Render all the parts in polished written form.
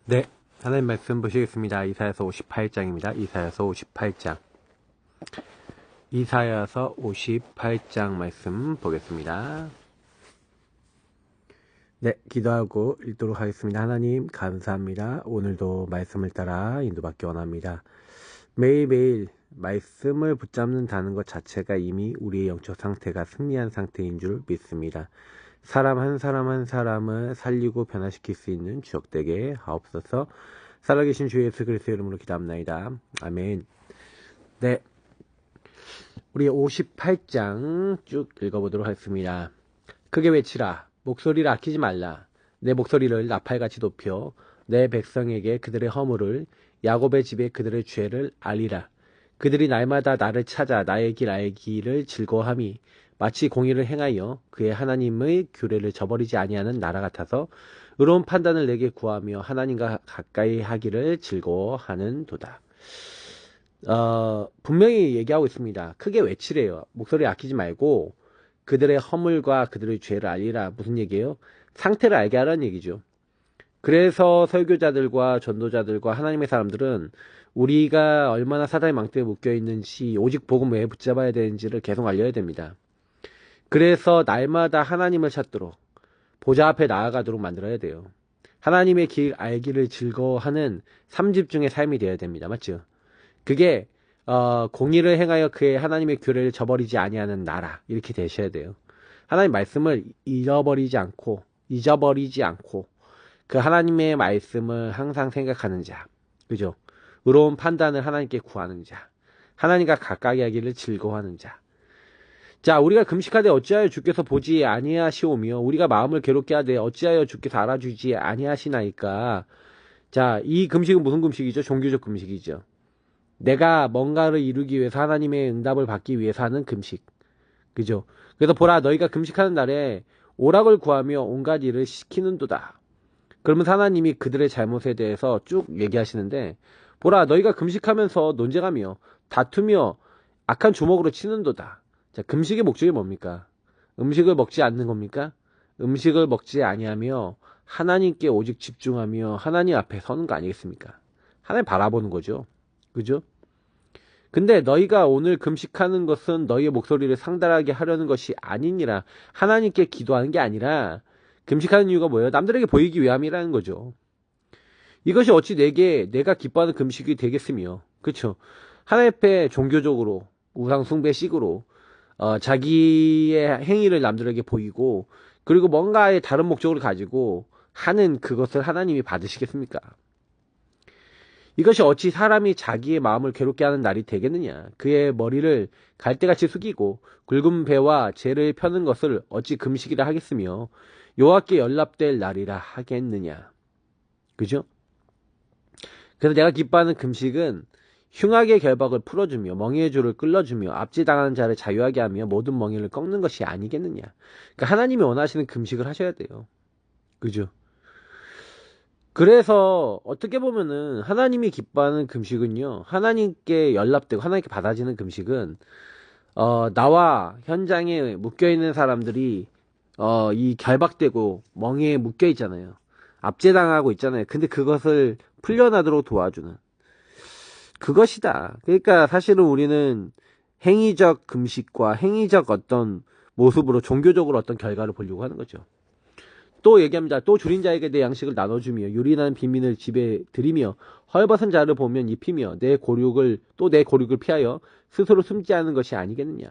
네, 하나님 말씀 보시겠습니다. 이사야서 58장입니다. 이사야서 58장. 이사야서 58장 말씀 보겠습니다. 네, 기도하고 읽도록 하겠습니다. 하나님 감사합니다. 오늘도 말씀을 따라 인도받기 원합니다. 매일매일 말씀을 붙잡는다는 것 자체가 이미 우리의 영적 상태가 승리한 상태인 줄 믿습니다. 사람 한 사람을 살리고 변화시킬 수 있는 주역되게 하옵소서. 살아계신 주 예수 그리스도의 이름으로 기도합나이다. 아멘. 네, 우리 58장 쭉 읽어보도록 하겠습니다. 크게 외치라. 목소리를 아끼지 말라. 내 목소리를 나팔같이 높여 내 백성에게 그들의 허물을, 야곱의 집에 그들의 죄를 알리라. 그들이 날마다 나를 찾아 나의 길 알기를 즐거워함이 마치 공의를 행하여 그의 하나님의 규례를 저버리지 아니하는 나라 같아서 의로운 판단을 내게 구하며 하나님과 가까이 하기를 즐거워하는도다. 분명히 얘기하고 있습니다. 크게 외치래요. 목소리 아끼지 말고 그들의 허물과 그들의 죄를 알리라. 무슨 얘기예요? 상태를 알게 하라는 얘기죠. 그래서 설교자들과 전도자들과 하나님의 사람들은 우리가 얼마나 사단의 망대에 묶여있는지, 오직 복음 외에 붙잡아야 되는지를 계속 알려야 됩니다. 그래서 날마다 하나님을 찾도록, 보좌 앞에 나아가도록 만들어야 돼요. 하나님의 길 알기를 즐거워하는 삼집중의 삶이 되어야 됩니다. 맞죠? 그게 공의를 행하여 그의 하나님의 규례를 저버리지 아니하는 나라, 이렇게 되셔야 돼요. 하나님 말씀을 잊어버리지 않고 그 하나님의 말씀을 항상 생각하는 자, 그죠? 의로운 판단을 하나님께 구하는 자, 하나님과 가까이 하기를 즐거워하는 자. 자, 우리가 금식하되 어찌하여 주께서 보지 아니하시오며 우리가 마음을 괴롭게 하되 어찌하여 주께서 알아주지 아니하시나이까. 자, 이 금식은 무슨 금식이죠? 종교적 금식이죠. 내가 뭔가를 이루기 위해서 하나님의 응답을 받기 위해서 하는 금식, 그죠? 그래서 보라, 너희가 금식하는 날에 오락을 구하며 온갖 일을 시키는도다. 그러면서 하나님이 그들의 잘못에 대해서 쭉 얘기하시는데, 보라, 너희가 금식하면서 논쟁하며 다투며 악한 주먹으로 치는도다. 자, 금식의 목적이 뭡니까? 음식을 먹지 않는 겁니까? 음식을 먹지 아니하며 하나님께 오직 집중하며 하나님 앞에 서는 거 아니겠습니까? 하나님 바라보는 거죠. 그죠? 근데 너희가 오늘 금식하는 것은 너희의 목소리를 상달하게 하려는 것이 아니니라. 하나님께 기도하는 게 아니라 금식하는 이유가 뭐예요? 남들에게 보이기 위함이라는 거죠. 이것이 어찌 내가 기뻐하는 금식이 되겠으며, 그렇죠? 하나님 앞에 종교적으로, 우상 숭배식으로 자기의 행위를 남들에게 보이고, 그리고 뭔가의 다른 목적을 가지고 하는 그것을 하나님이 받으시겠습니까? 이것이 어찌 사람이 자기의 마음을 괴롭게 하는 날이 되겠느냐? 그의 머리를 갈대같이 숙이고 굵은 배와 재를 펴는 것을 어찌 금식이라 하겠으며 여호와께 연락될 날이라 하겠느냐? 그죠? 그래서 내가 기뻐하는 금식은 흉악의 결박을 풀어주며 멍에의 줄을 끌어주며 압제당하는 자를 자유하게 하며 모든 멍에를 꺾는 것이 아니겠느냐? 그러니까 하나님이 원하시는 금식을 하셔야 돼요. 그죠? 그래서 어떻게 보면은 하나님이 기뻐하는 금식은요, 하나님께 연락되고 하나님께 받아지는 금식은 나와 현장에 묶여있는 사람들이 이 결박되고 멍에에 묶여있잖아요. 압제당하고 있잖아요. 근데 그것을 풀려나도록 도와주는 그것이다. 그러니까 사실은 우리는 행위적 금식과 행위적 어떤 모습으로 종교적으로 어떤 결과를 보려고 하는 거죠. 또 얘기합니다. 또 줄인 자에게 내 양식을 나눠주며 유린한 빈민을 집에 들이며 헐벗은 자를 보면 입히며 내 고륙을 피하여 스스로 숨지 않는 것이 아니겠느냐.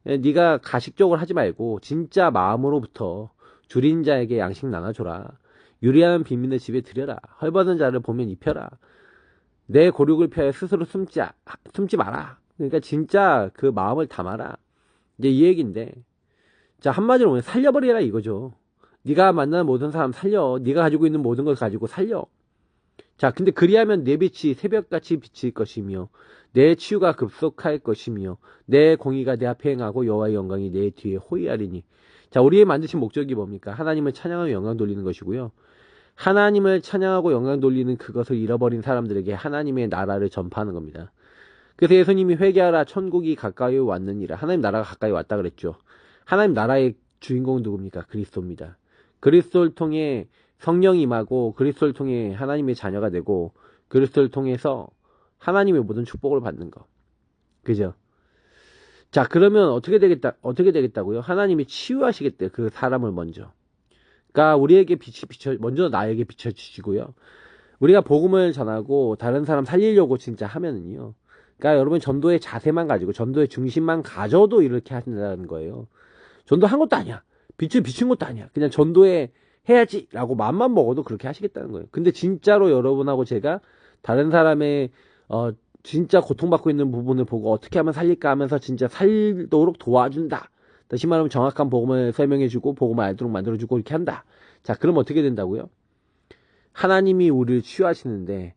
네가 가식적으로 하지 말고 진짜 마음으로부터 줄인 자에게 양식 나눠줘라. 유리한 빈민을 집에 들여라. 헐벗은 자를 보면 입혀라. 내 고륙을 피하여 스스로 숨지 마라. 그러니까 진짜 그 마음을 담아라. 이제 이 얘기인데, 자, 한마디로 보면 살려버리라 이거죠. 네가 만나는 모든 사람 살려. 네가 가지고 있는 모든 걸 가지고 살려. 자, 근데 그리하면 내 빛이 새벽같이 비칠 것이며 내 치유가 급속할 것이며 내 공의가 내 앞에 행하고 여호와의 영광이 내 뒤에 호위하리니. 자, 우리의 만드신 목적이 뭡니까? 하나님을 찬양하며 영광 돌리는 것이고요. 하나님을 찬양하고 영광 돌리는 그것을 잃어버린 사람들에게 하나님의 나라를 전파하는 겁니다. 그래서 예수님이 회개하라, 천국이 가까이 왔느니라. 하나님 나라가 가까이 왔다 그랬죠. 하나님 나라의 주인공은 누굽니까? 그리스도입니다. 그리스도를 통해 성령이 임하고 그리스도를 통해 하나님의 자녀가 되고 그리스도를 통해서 하나님의 모든 축복을 받는 거. 그죠? 자, 그러면 어떻게 되겠다고요? 하나님이 치유하시겠대요. 그 사람을 먼저. 그러니까 우리에게 먼저 나에게 비춰주시고요. 우리가 복음을 전하고 다른 사람 살리려고 진짜 하면은요. 그러니까 여러분 전도의 자세만 가지고 전도의 중심만 가져도 이렇게 하신다는 거예요. 전도한 것도 아니야. 빛을 비춘 것도 아니야. 그냥 전도에 해야지 라고 마음만 먹어도 그렇게 하시겠다는 거예요. 근데 진짜로 여러분하고 제가 다른 사람의 진짜 고통받고 있는 부분을 보고 어떻게 하면 살릴까 하면서 진짜 살도록 도와준다. 다시 말하면 정확한 복음을 설명해주고 복음을 알도록 만들어주고 이렇게 한다. 자, 그럼 어떻게 된다고요? 하나님이 우리를 치유하시는데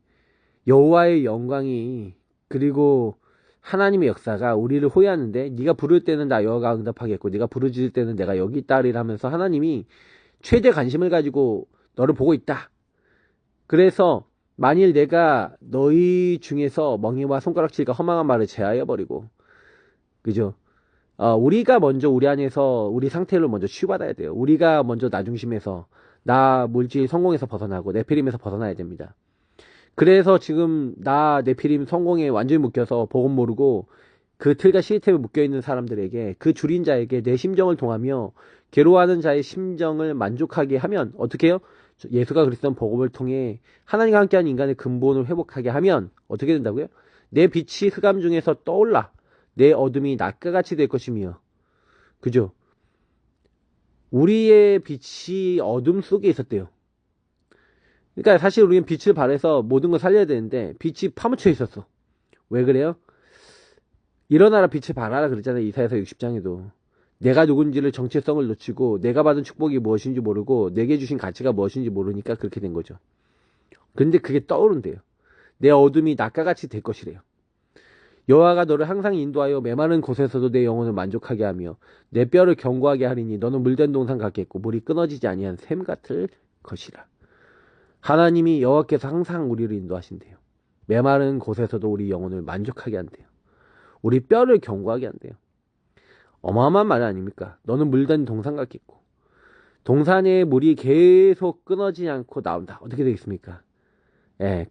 여호와의 영광이 그리고 하나님의 역사가 우리를 호위하는데 네가 부를 때는 나 여호와가 응답하겠고 네가 부르짖을 때는 내가 여기 있다리라 하면서 하나님이 최대 관심을 가지고 너를 보고 있다. 그래서 만일 내가 너희 중에서 멍에와 손가락질과 허망한 말을 제하여 버리고 그죠? 우리가 먼저 우리 안에서 우리 상태를 먼저 치유받아야 돼요. 우리가 먼저 나 중심에서 나 물질 성공에서 벗어나고 네피림에서 벗어나야 됩니다. 그래서 지금 나 네피림 성공에 완전히 묶여서 복음 모르고 그 틀과 시스템에 묶여있는 사람들에게 그 줄인 자에게 내 심정을 통하며 괴로워하는 자의 심정을 만족하게 하면 어떻게 해요? 예수가 그리스도는 복음을 통해 하나님과 함께하는 인간의 근본을 회복하게 하면 어떻게 된다고요? 내 빛이 흑암 중에서 떠올라 내 어둠이 낮과 같이 될 것이며 그죠? 우리의 빛이 어둠 속에 있었대요. 그러니까 사실 우리는 빛을 발해서 모든 걸 살려야 되는데 빛이 파묻혀 있었어. 왜 그래요? 일어나라 빛을 발하라 그랬잖아요. 이사야서 60장에도. 내가 누군지를 정체성을 놓치고 내가 받은 축복이 무엇인지 모르고 내게 주신 가치가 무엇인지 모르니까 그렇게 된 거죠. 근데 그게 떠오른대요. 내 어둠이 낮과 같이 될 것이래요. 여호와가 너를 항상 인도하여 메마른 곳에서도 내 영혼을 만족하게 하며 내 뼈를 견고하게 하리니 너는 물된 동산 같겠고 물이 끊어지지 아니한 샘 같을 것이라. 하나님이 여호와께서 항상 우리를 인도하신대요. 메마른 곳에서도 우리 영혼을 만족하게 한대요. 우리 뼈를 견고하게 한대요. 어마어마한 말 아닙니까? 너는 물된 동산 같겠고 동산에 물이 계속 끊어지지 않고 나온다. 어떻게 되겠습니까? 예,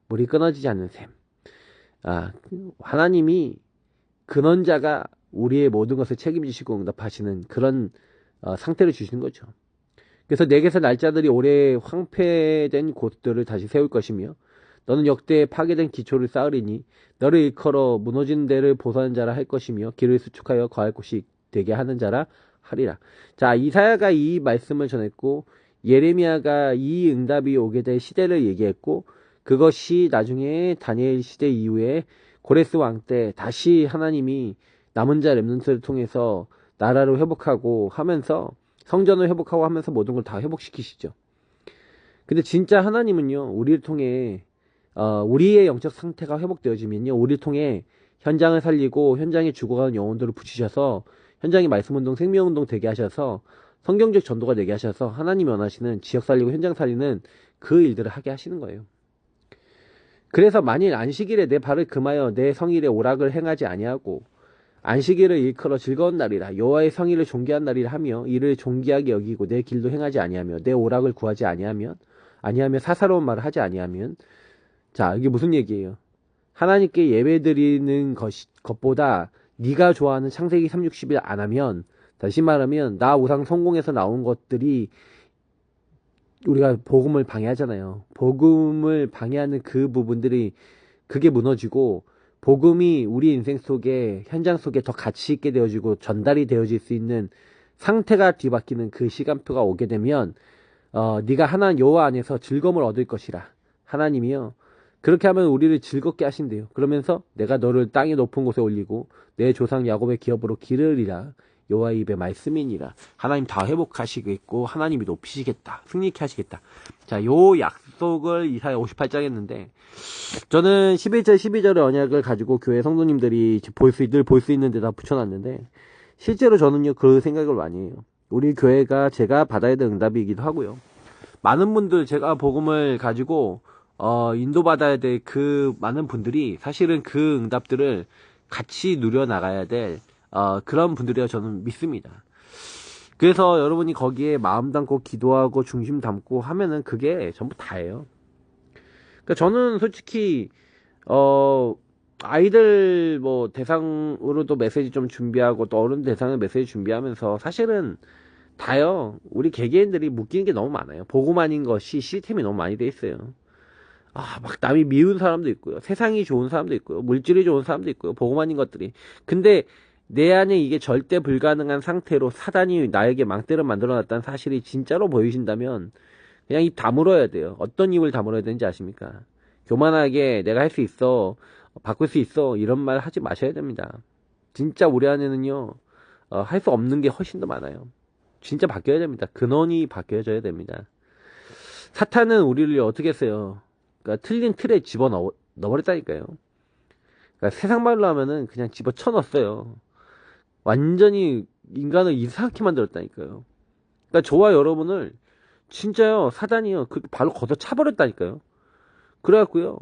물이 끊어지지 않는 샘. 하나님이 근원자가 우리의 모든 것을 책임지시고 응답하시는 그런 상태를 주시는 거죠. 그래서 내게서 날짜들이 오래 황폐된 곳들을 다시 세울 것이며 너는 역대 파괴된 기초를 쌓으리니 너를 일컬어 무너진 데를 보수하는 자라 할 것이며 길을 수축하여 거할 곳이 되게 하는 자라 하리라. 자, 이사야가 이 말씀을 전했고 예레미야가 이 응답이 오게 될 시대를 얘기했고 그것이 나중에 다니엘 시대 이후에 고레스 왕 때 다시 하나님이 남은 자 렘넌트를 통해서 나라를 회복하고 하면서 성전을 회복하고 하면서 모든 걸 다 회복시키시죠. 근데 진짜 하나님은요 우리를 통해 우리의 영적 상태가 회복되어지면요 우리를 통해 현장을 살리고 현장에 죽어가는 영혼들을 붙이셔서 현장에 말씀운동 생명운동 되게 하셔서 성경적 전도가 되게 하셔서 하나님이 원하시는 지역 살리고 현장 살리는 그 일들을 하게 하시는 거예요. 그래서 만일 안식일에 내 발을 금하여 내 성일에 오락을 행하지 아니하고 안식일을 일컬어 즐거운 날이라 여호와의 성일을 존귀한 날이라 하며 이를 존귀하게 여기고 내 길도 행하지 아니하며 내 오락을 구하지 아니하며 사사로운 말을 하지 아니하면 자 이게 무슨 얘기예요? 하나님께 예배드리는 것보다 네가 좋아하는 창세기 360일 안 하면 다시 말하면 나 우상 성공에서 나온 것들이 우리가 복음을 방해하잖아요. 복음을 방해하는 그 부분들이 그게 무너지고 복음이 우리 인생 속에 현장 속에 더 가치 있게 되어지고 전달이 되어질 수 있는 상태가 뒤바뀌는 그 시간표가 오게 되면 네가 하나님 여호와 안에서 즐거움을 얻을 것이라. 하나님이요. 그렇게 하면 우리를 즐겁게 하신대요. 그러면서 내가 너를 땅의 높은 곳에 올리고 내 조상 야곱의 기업으로 기르리라. 여호와의 입의 말씀이니라. 하나님 다 회복하시겠고 하나님이 높이시겠다. 승리케 하시겠다. 자, 요 약속을 이사야 58장 했는데 저는 11절 12절의 언약을 가지고 교회 성도님들이 늘 볼 수 있는 데다 붙여놨는데 실제로 저는요 그 생각을 많이 해요. 우리 교회가 제가 받아야 될 응답이기도 하고요. 많은 분들 제가 복음을 가지고 인도받아야 될 그 많은 분들이 사실은 그 응답들을 같이 누려나가야 될 그런 분들이라 저는 믿습니다. 그래서 여러분이 거기에 마음 담고 기도하고 중심 담고 하면은 그게 전부 다예요. 그러니까 저는 솔직히 아이들 뭐 대상으로도 메시지 좀 준비하고 또 어른 대상의 메시지 준비하면서 사실은 다요. 우리 개개인들이 묶이는 게 너무 많아요. 보고만인 것이 시스템이 너무 많이 돼 있어요. 막 남이 미운 사람도 있고요. 세상이 좋은 사람도 있고요. 물질이 좋은 사람도 있고요. 보고만인 것들이. 근데 내 안에 이게 절대 불가능한 상태로 사단이 나에게 망대를 만들어 놨다는 사실이 진짜로 보이신다면 그냥 입 다물어야 돼요. 어떤 입을 다물어야 되는지 아십니까? 교만하게 내가 할 수 있어. 바꿀 수 있어. 이런 말 하지 마셔야 됩니다. 진짜 우리 안에는요. 할 수 없는 게 훨씬 더 많아요. 진짜 바뀌어야 됩니다. 근원이 바뀌어져야 됩니다. 사탄은 우리를 어떻게 했어요? 그러니까 틀린 틀에 넣어버렸다니까요. 그러니까 세상 말로 하면은 그냥 집어쳐 넣었어요. 완전히 인간을 이상하게 만들었다니까요. 그러니까 저와 여러분을 진짜요, 사단이요, 그 발로 걷어 차버렸다니까요. 그래갖고요,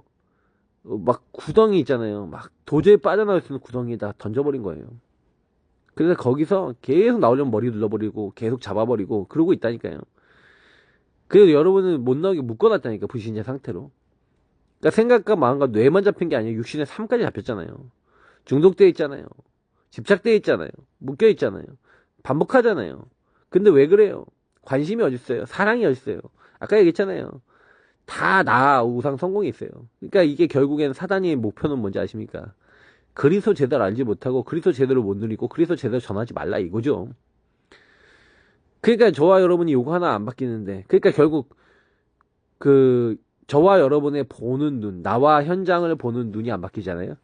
막 구덩이 있잖아요. 막 도저히 빠져나올 수 있는 구덩이에다 던져버린 거예요. 그래서 거기서 계속 나오려면 머리 눌러버리고 계속 잡아버리고 그러고 있다니까요. 그래도 여러분은 못 나오게 묶어놨다니까, 불신자 상태로. 그러니까 생각과 마음과 뇌만 잡힌 게 아니에요. 육신의 삶까지 잡혔잖아요. 중독되어 있잖아요. 집착되어 있잖아요. 묶여 있잖아요. 반복하잖아요. 근데 왜 그래요? 관심이 어딨어요? 사랑이 어딨어요? 아까 얘기했잖아요. 다 나 우상 성공이 있어요. 그러니까 이게 결국엔 사단의 목표는 뭔지 아십니까? 그리스도 제대로 알지 못하고 그리스도 제대로 못 누리고 그리스도 제대로 전하지 말라 이거죠. 그러니까 저와 여러분이 요거 하나 안 바뀌는데, 그러니까 결국 그 저와 여러분의 보는 눈, 나와 현장을 보는 눈이 안 바뀌잖아요.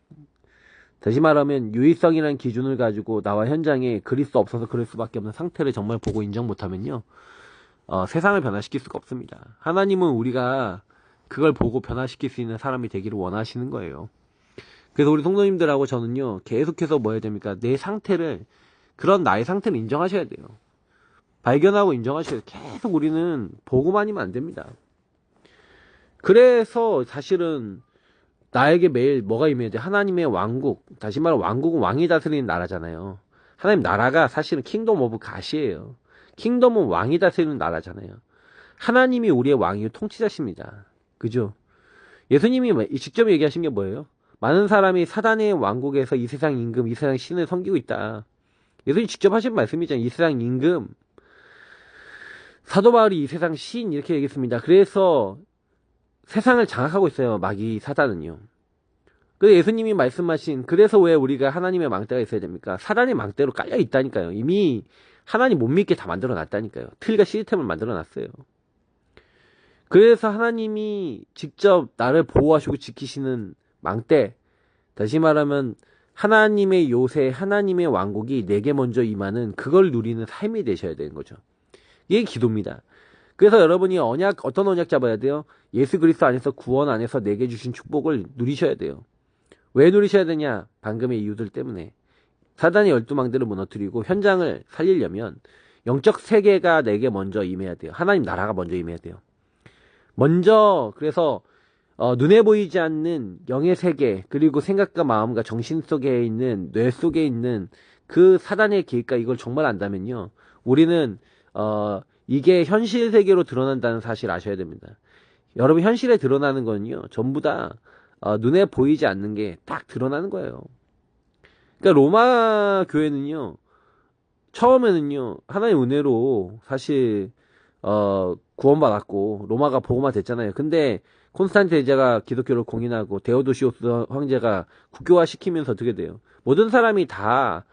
다시 말하면 유의성이라는 기준을 가지고 나와 현장에 그리스도 없어서 그럴 수밖에 없는 상태를 정말 보고 인정 못하면요, 세상을 변화시킬 수가 없습니다. 하나님은 우리가 그걸 보고 변화시킬 수 있는 사람이 되기를 원하시는 거예요. 그래서 우리 성도님들하고 저는요, 계속해서 뭐 해야 됩니까? 내 상태를, 그런 나의 상태를 인정하셔야 돼요. 발견하고 인정하셔야 돼요. 계속 우리는 보고만이면 안 됩니다. 그래서 사실은 나에게 매일 뭐가 임해야 돼? 하나님의 왕국. 다시 말해 왕국은 왕이 다스리는 나라잖아요. 하나님 나라가 사실은 킹덤 오브 갓이에요. 킹덤은 왕이 다스리는 나라잖아요. 하나님이 우리의 왕이요 통치자십니다. 그죠? 예수님이 직접 얘기하신 게 뭐예요? 많은 사람이 사단의 왕국에서 이 세상 임금, 이 세상 신을 섬기고 있다. 예수님 직접 하신 말씀이잖아요. 이 세상 임금, 사도 바울이 이 세상 신 이렇게 얘기했습니다. 그래서 세상을 장악하고 있어요. 마귀 사단은요. 그래서 예수님이 말씀하신, 그래서 왜 우리가 하나님의 망대가 있어야 됩니까? 사단의 망대로 깔려 있다니까요. 이미 하나님 못 믿게 다 만들어 놨다니까요. 틀과 시스템을 만들어 놨어요. 그래서 하나님이 직접 나를 보호하시고 지키시는 망대, 다시 말하면 하나님의 요새, 하나님의 왕국이 내게 먼저 임하는 그걸 누리는 삶이 되셔야 되는 거죠. 이게 기도입니다. 그래서 여러분이 어떤 언약 잡아야 돼요? 예수 그리스도 안에서 구원 안에서 내게 주신 축복을 누리셔야 돼요. 왜 누리셔야 되냐? 방금의 이유들 때문에. 사단의 12망대를 무너뜨리고 현장을 살리려면 영적 세계가 내게 먼저 임해야 돼요. 하나님 나라가 먼저 임해야 돼요. 먼저, 그래서 눈에 보이지 않는 영의 세계, 그리고 생각과 마음과 정신 속에 있는, 뇌 속에 있는 그 사단의 계획과 이걸 정말 안다면요, 우리는 이게 현실 세계로 드러난다는 사실 아셔야 됩니다. 여러분, 현실에 드러나는 거는요, 전부 다 눈에 보이지 않는 게 딱 드러나는 거예요. 그러니까 로마 교회는요, 처음에는요, 하나님의 은혜로 사실 구원받았고 로마가 복음화 됐잖아요. 근데 콘스탄틴 대제가 기독교를 공인하고 데오도시오스 황제가 국교화 시키면서 어떻게 돼요? 모든 사람이 다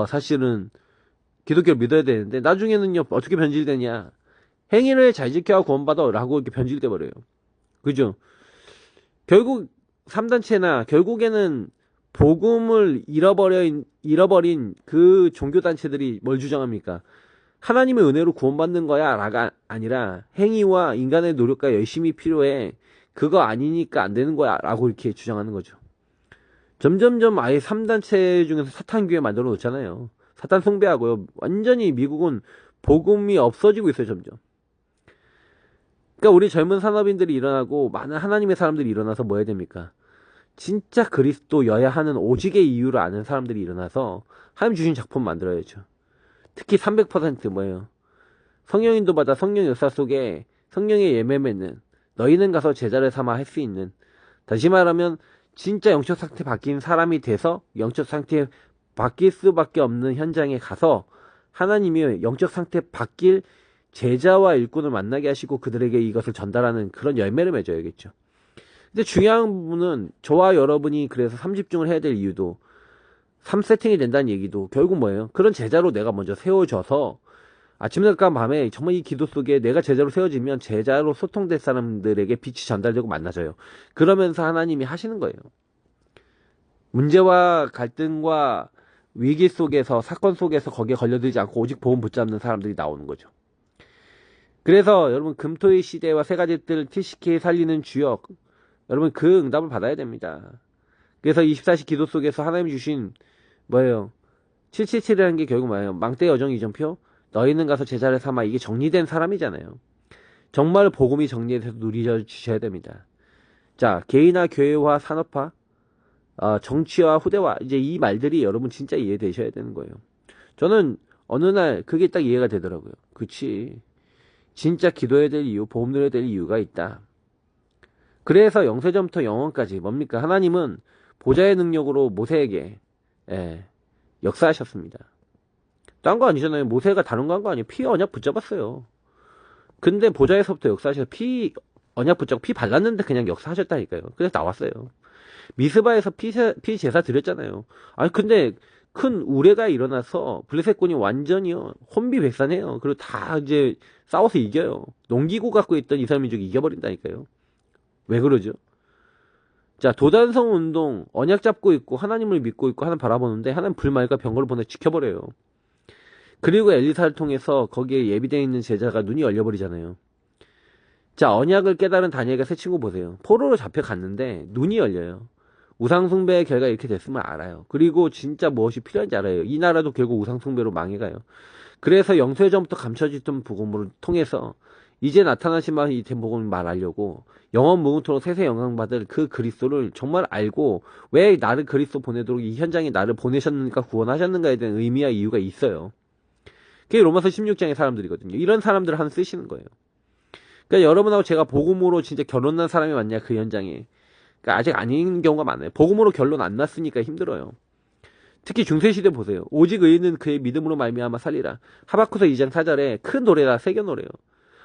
사실은 기독교를 믿어야 되는데 나중에는요, 어떻게 변질되냐? 행위를 잘 지켜야 구원받아 라고 이렇게 변질돼 버려요. 그죠? 결국 3단체나 결국에는 복음을 잃어버린 그 종교단체들이 뭘 주장합니까? 하나님의 은혜로 구원받는 거야 라가 아니라 행위와 인간의 노력과 열심이 필요해, 그거 아니니까 안 되는 거야 라고 이렇게 주장하는 거죠. 점점점 아예 3단체 중에서 사탄교회 만들어 놓잖아요. 사탄 숭배하고요. 완전히 미국은 복음이 없어지고 있어요, 점점. 그러니까 우리 젊은 산업인들이 일어나고 많은 하나님의 사람들이 일어나서 뭐 해야 됩니까? 진짜 그리스도여야 하는 오직의 이유를 아는 사람들이 일어나서 하나님 주신 작품 만들어야죠. 특히 300% 뭐예요? 성령 인도받아 성령 역사 속에 성령의 예매매는 너희는 가서 제자를 삼아 할 수 있는, 다시 말하면 진짜 영적 상태 바뀐 사람이 돼서 영적 상태 바뀔 수밖에 없는 현장에 가서 하나님이 영적 상태 바뀔 제자와 일꾼을 만나게 하시고 그들에게 이것을 전달하는 그런 열매를 맺어야겠죠. 근데 중요한 부분은 저와 여러분이 그래서 3집중을 해야 될 이유도 3세팅이 된다는 얘기도 결국 뭐예요? 그런 제자로 내가 먼저 세워져서 아침과 밤에 정말 이 기도 속에 내가 제자로 세워지면 제자로 소통될 사람들에게 빛이 전달되고 만나져요. 그러면서 하나님이 하시는 거예요. 문제와 갈등과 위기 속에서, 사건 속에서 거기에 걸려들지 않고 오직 복음 붙잡는 사람들이 나오는 거죠. 그래서 여러분 금토의 시대와 세 가지 뜰 TCK 살리는 주역, 여러분 그 응답을 받아야 됩니다. 그래서 24시 기도 속에서 하나님 주신 뭐예요? 777이라는 게 결국 뭐예요? 망대 여정 이정표? 너희는 가서 제자를 삼아, 이게 정리된 사람이잖아요. 정말 복음이 정리돼서 누리셔야 됩니다. 자, 개인화, 교회화, 산업화, 정치화, 후대화, 이제 이 말들이 여러분 진짜 이해되셔야 되는 거예요. 저는 어느 날 그게 딱 이해가 되더라고요. 그치, 진짜 기도해야 될 이유, 복음 누려야 될 이유가 있다. 그래서 영세전부터 영원까지 뭡니까? 하나님은 보좌의 능력으로 모세에게 역사하셨습니다. 딴 거 아니잖아요. 모세가 다른 거 한 거 아니에요. 피 언약 붙잡았어요. 근데 보좌에서부터 역사하셔서 피 언약 붙잡고 피 발랐는데 그냥 역사하셨다니까요. 그래서 나왔어요. 미스바에서 피 제사 드렸잖아요. 아니 근데 큰 우레가 일어나서 블레셋군이 완전히요 혼비백산해요. 그리고 다 이제 싸워서 이겨요. 농기구 갖고 있던 이스라엘 민족이 이겨버린다니까요. 왜 그러죠? 자, 도단성 운동, 언약 잡고 있고 하나님을 믿고 있고 하나님 바라보는데 하나님 불말과 병거를 보내 지켜버려요. 그리고 엘리사를 통해서 거기에 예비되어 있는 제자가 눈이 열려버리잖아요. 자, 언약을 깨달은 다니엘과 새 친구 보세요. 포로로 잡혀갔는데 눈이 열려요. 우상숭배의 결과 이렇게 됐으면 알아요. 그리고 진짜 무엇이 필요한지 알아요. 이 나라도 결국 우상숭배로 망해가요. 그래서 영세전부터 감춰지던 복음을 통해서 이제 나타나신 바 이 복음을 말하려고 영원 무궁토록 세세 영광받을 그 그리스도를 정말 알고 왜 나를 그리스도 보내도록 이 현장에 나를 보내셨는가 구원하셨는가에 대한 의미와 이유가 있어요. 그게 로마서 16장의 사람들이거든요. 이런 사람들을 하나 쓰시는 거예요. 그러니까 여러분하고 제가 복음으로 진짜 결혼난 사람이 맞냐 그 현장에. 그러니까 아직 아닌 경우가 많아요. 복음으로 결론 안 났으니까 힘들어요. 특히 중세시대 보세요. 오직 의인은 그의 믿음으로 말미암아 살리라. 하박쿠서 2장 4절에 큰 노래다 새겨 노래요.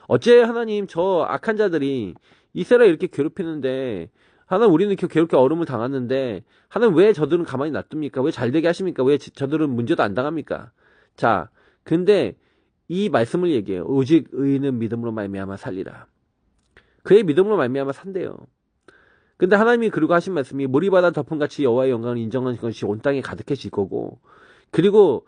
어째 하나님 저 악한 자들이 이스라엘 이렇게 괴롭히는데 하나님 우리는 이렇게 괴롭게 어려움을 당하는데 하나님 왜 저들은 가만히 놔둡니까? 왜 잘되게 하십니까? 왜 저들은 문제도 안 당합니까? 자, 근데 이 말씀을 얘기해요. 오직 의인은 믿음으로 말미암아 살리라. 그의 믿음으로 말미암아 산대요. 근데 하나님이 그리고 하신 말씀이 무리바다 덮음같이 여호와의 영광을 인정하는 것이 온 땅에 가득해질 거고 그리고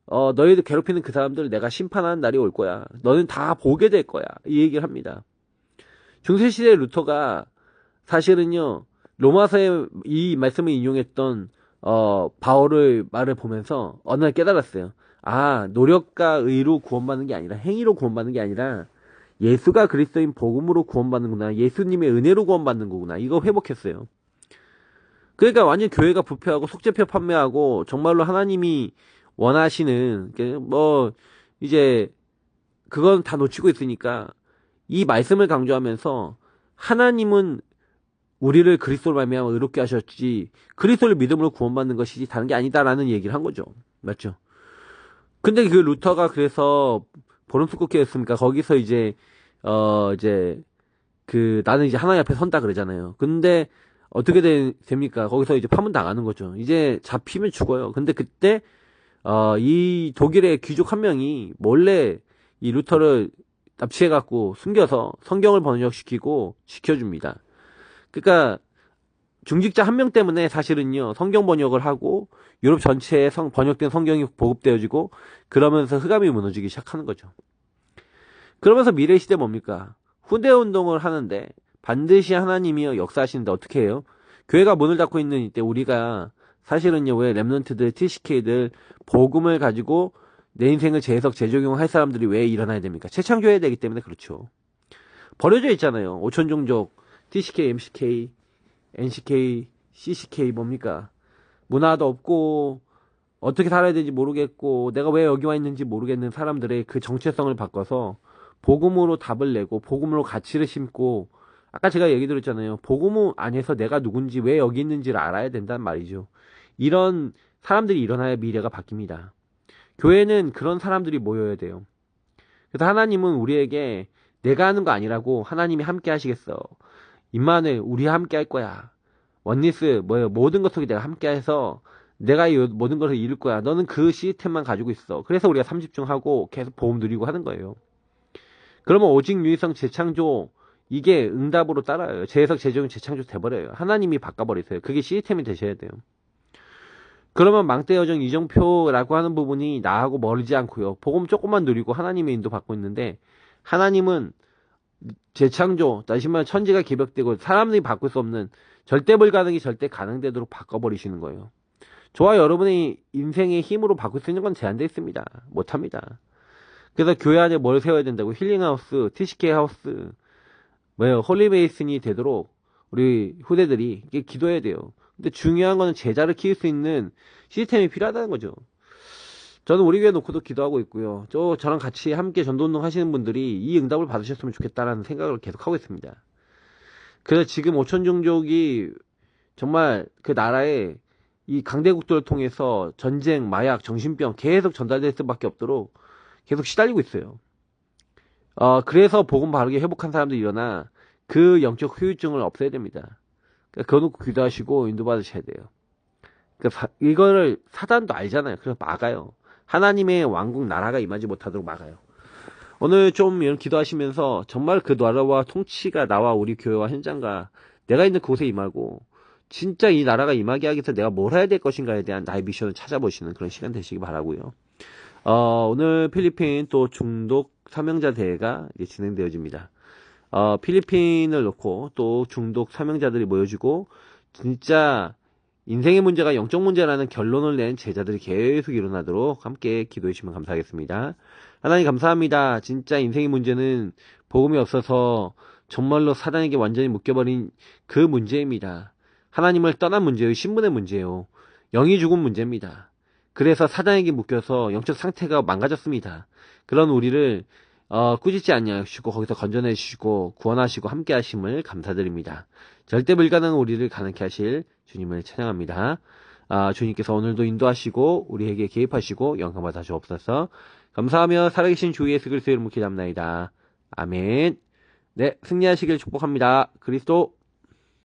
너희들 괴롭히는 그 사람들을 내가 심판하는 날이 올 거야. 너는 다 보게 될 거야. 이 얘기를 합니다. 중세시대 루터가 사실은요 로마서에 이 말씀을 인용했던 바울의 말을 보면서 어느 날 깨달았어요. 아, 노력과 의로 구원받는 게 아니라 행위로 구원받는 게 아니라 예수가 그리스도인 복음으로 구원받는구나. 예수님의 은혜로 구원받는 거구나. 이거 회복했어요. 그러니까 완전 교회가 부패하고 속죄표 판매하고 정말로 하나님이 원하시는 뭐 이제 그건 다 놓치고 있으니까 이 말씀을 강조하면서 하나님은 우리를 그리스도로 말미암아 의롭게 하셨지 그리스도를 믿음으로 구원받는 것이지 다른 게 아니다라는 얘기를 한 거죠. 맞죠? 근데 그 루터가 그래서 보름스국회였으니까 거기서 이제 나는 이제 하나님 앞에 선다 그러잖아요. 근데 어떻게 됩니까? 거기서 이제 파문 당하는 거죠. 이제 잡히면 죽어요. 근데 그때 이 독일의 귀족 한 명이 몰래 이 루터를 납치해갖고 숨겨서 성경을 번역시키고 지켜줍니다. 그러니까 중직자 한 명 때문에 사실은요 성경 번역을 하고 유럽 전체에 번역된 성경이 보급되어지고 그러면서 흑암이 무너지기 시작하는 거죠. 그러면서 미래 시대 뭡니까? 후대 운동을 하는데 반드시 하나님이 역사하시는데 어떻게 해요? 교회가 문을 닫고 있는 이때 우리가 사실은요 왜 렘넌트들, TCK들 복음을 가지고 내 인생을 재해석, 재적용할 사람들이 왜 일어나야 됩니까? 재창조해야 되기 때문에 그렇죠. 버려져 있잖아요. 오천종족, TCK, MCK, NCK, CCK 뭡니까? 문화도 없고 어떻게 살아야 되는지 모르겠고 내가 왜 여기 와 있는지 모르겠는 사람들의 그 정체성을 바꿔서 복음으로 답을 내고 복음으로 가치를 심고 아까 제가 얘기 드렸잖아요. 복음 안에서 내가 누군지 왜 여기 있는지를 알아야 된단 말이죠. 이런 사람들이 일어나야 미래가 바뀝니다. 교회는 그런 사람들이 모여야 돼요. 그래서 하나님은 우리에게 내가 하는 거 아니라고 하나님이 함께 하시겠어. 임마누엘 우리 함께 할 거야. 원리스 모든 것 속에 내가 함께 해서 내가 이 모든 것을 이룰 거야. 너는 그 시스템만 가지고 있어. 그래서 우리가 3집중하고 계속 보험 누리고 하는 거예요. 그러면 오직 유일성 재창조 이게 응답으로 따라요. 재해석 재조용 재창조 돼버려요. 하나님이 바꿔버리세요. 그게 시스템이 되셔야 돼요. 그러면 망대여정 이정표라고 하는 부분이 나하고 멀지 않고요. 복음 조금만 누리고 하나님의 인도 받고 있는데 하나님은 재창조, 다시 말해 천지가 개벽되고 사람들이 바꿀 수 없는 절대 불가능이 절대 가능되도록 바꿔버리시는 거예요. 저와 여러분의 인생의 힘으로 바꿀 수 있는 건 제한되어 있습니다. 못합니다. 그래서 교회 안에 뭘 세워야 된다고 힐링하우스, TCK 하우스, 홀리베이슨이 되도록 우리 후대들이 이게 기도해야 돼요. 근데 중요한 거는 제자를 키울 수 있는 시스템이 필요하다는 거죠. 저는 우리 교회 놓고도 기도하고 있고요. 저랑 같이 함께 전도운동 하시는 분들이 이 응답을 받으셨으면 좋겠다라는 생각을 계속 하고 있습니다. 그래서 지금 오천종족이 정말 그 나라에 이 강대국들을 통해서 전쟁, 마약, 정신병 계속 전달될 수밖에 없도록 계속 시달리고 있어요. 그래서 복음 바르게 회복한 사람들이 일어나 그 영적 후유증을 없애야 됩니다. 그러니까 그거 놓고 기도하시고 인도받으셔야 돼요. 그러니까 이거를 사단도 알잖아요. 그래서 막아요. 하나님의 왕국 나라가 임하지 못하도록 막아요. 오늘 좀 이런 기도하시면서 정말 그 나라와 통치가 나와 우리 교회와 현장과 내가 있는 그곳에 임하고 진짜 이 나라가 임하게 하기 위해서 내가 뭘 해야 될 것인가에 대한 나의 미션을 찾아보시는 그런 시간 되시기 바라고요. 오늘 필리핀 또 중독 사명자 대회가 이제 진행되어집니다. 필리핀을 놓고 또 중독 사명자들이 모여지고 진짜 인생의 문제가 영적 문제라는 결론을 낸 제자들이 계속 일어나도록 함께 기도해 주시면 감사하겠습니다. 하나님 감사합니다. 진짜 인생의 문제는 복음이 없어서 정말로 사단에게 완전히 묶여버린 그 문제입니다. 하나님을 떠난 문제예요. 신분의 문제예요. 영이 죽은 문제입니다. 그래서 사단에게 묶여서 영적 상태가 망가졌습니다. 그런 우리를 꾸짖지 아니하시고 거기서 건져내 주시고 구원하시고 함께 하심을 감사드립니다. 절대 불가능한 우리를 가능케 하실 주님을 찬양합니다. 주님께서 오늘도 인도하시고 우리에게 개입하시고 영광 받아 주옵소서. 감사하며 살아계신 주 예수 그리스도의 이름으로 기도합나이다. 아멘. 네, 승리하시길 축복합니다. 그리스도